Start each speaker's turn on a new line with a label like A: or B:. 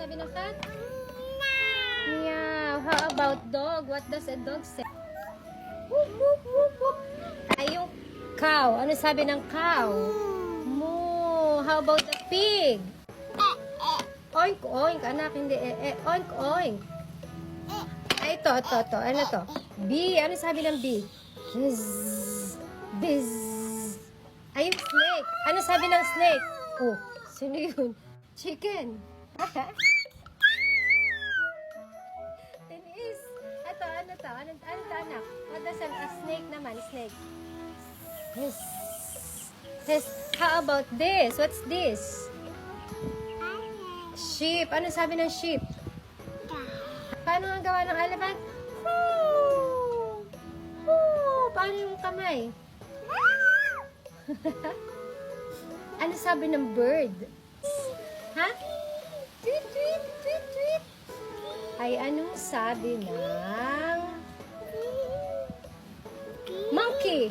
A: sabi ng cat? Meow. How about dog? What does a dog say? Whoop, whoop, whoop, whoop. Ay, yung cow. Ano sabi ng cow? Moo. How about the pig? Oink, oink. Anak, hindi. Oink, oink. Ay, ito. Ano to? Bee. Ano sabi ng bee? Bizz. Bizz. Ay, yung snake. Ano sabi ng snake? Oh, sino yun? Chicken. Tinis. Ito, ano to? Ano to, anak? What does a snake naman? Snake. Yes. Yes. How about this? What's this? Sheep. Ano sabi ng sheep? Paano ang gawa ng elephant? Woo! Woo! Paano yung kamay? Ano sabi ng bird? Ha? Tweet, tweet, tweet, tweet. Ay, anong sabi ng monkey?